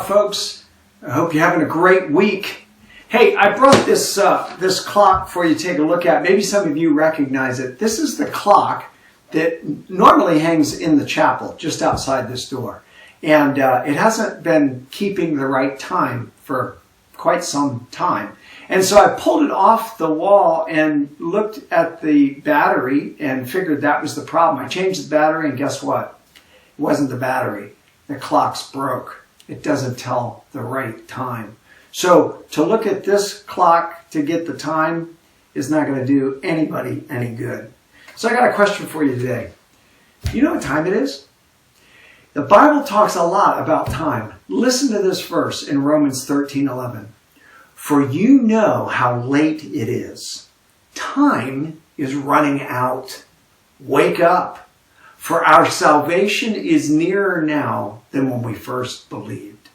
folks? I hope you're having a great week. Hey, I brought this clock for you to take a look at. Maybe some of you recognize it. This is the clock that normally hangs in the chapel just outside this door. And it hasn't been keeping the right time for quite some time. And so I pulled it off the wall and looked at the battery and figured that was the problem. I changed the battery and guess what? It wasn't the battery. The clock's broke. It doesn't tell the right time. So to look at this clock to get the time is not going to do anybody any good. So I got a question for you today. You know what time it is? The Bible talks a lot about time. Listen to this verse in Romans 13:11. For you know how late it is. Time is running out. Wake up. For our salvation is nearer now than when we first believed.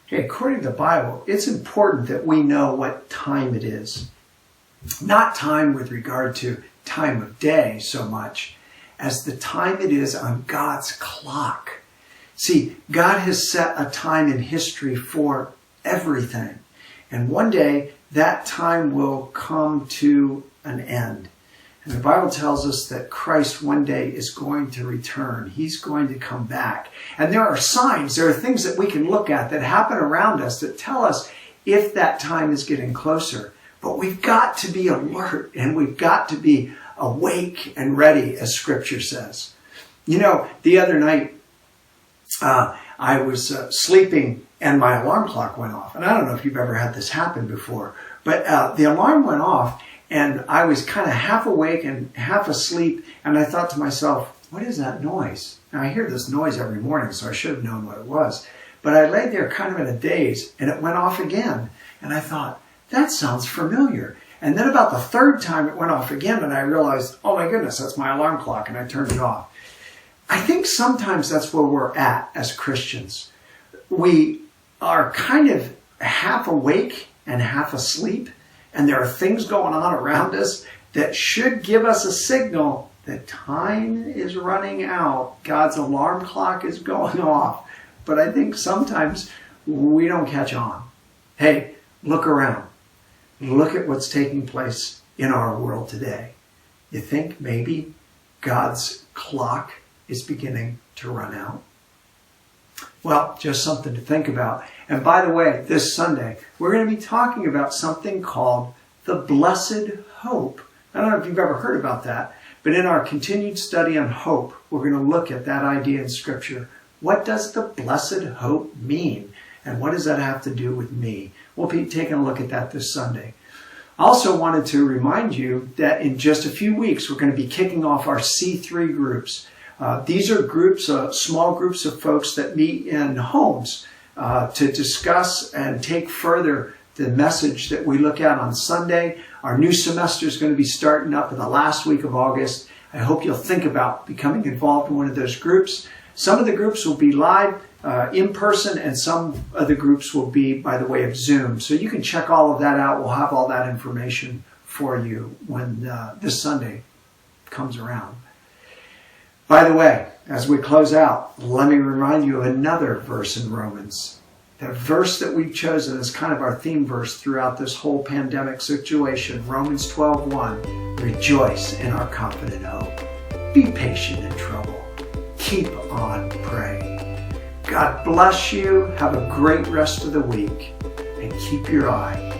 Okay, according to the Bible, it's important that we know what time it is. Not time with regard to time of day so much as the time it is on God's clock. See, God has set a time in history for everything. And one day, that time will come to an end. And the Bible tells us that Christ one day is going to return. He's going to come back. And there are signs, there are things that we can look at that happen around us that tell us if that time is getting closer. But we've got to be alert and we've got to be awake and ready, as Scripture says. You know, the other night, I was sleeping and my alarm clock went off. And I don't know if you've ever had this happen before, but the alarm went off and I was kind of half awake and half asleep. And I thought to myself, what is that noise? Now I hear this noise every morning, so I should have known what it was. But I lay there kind of in a daze and it went off again. And I thought, that sounds familiar. And then about the third time it went off again and I realized, oh my goodness, that's my alarm clock, and I turned it off. I think sometimes that's where we're at as Christians. We are kind of half awake and half asleep, and there are things going on around us that should give us a signal that time is running out. God's alarm clock is going off. But I think sometimes we don't catch on. Hey, look around. Look at what's taking place in our world today. You think maybe God's clock is beginning to run out? Well, just something to think about. And by the way, this Sunday, we're going to be talking about something called the blessed hope. I don't know if you've ever heard about that, but in our continued study on hope, we're going to look at that idea in Scripture. What does the blessed hope mean? And what does that have to do with me? We'll be taking a look at that this Sunday. I also wanted to remind you that in just a few weeks, we're going to be kicking off our C3 groups. These are groups, small groups of folks that meet in homes to discuss and take further the message that we look at on Sunday. Our new semester is going to be starting up in the last week of August. I hope you'll think about becoming involved in one of those groups. Some of the groups will be live in person, and some of the groups will be by the way of Zoom. So you can check all of that out. We'll have all that information for you when this Sunday comes around. By the way, as we close out, let me remind you of another verse in Romans. The verse that we've chosen is kind of our theme verse throughout this whole pandemic situation. Romans 12:1. Rejoice in our confident hope. Be patient in trouble. Keep on praying. God bless you. Have a great rest of the week. And keep your eye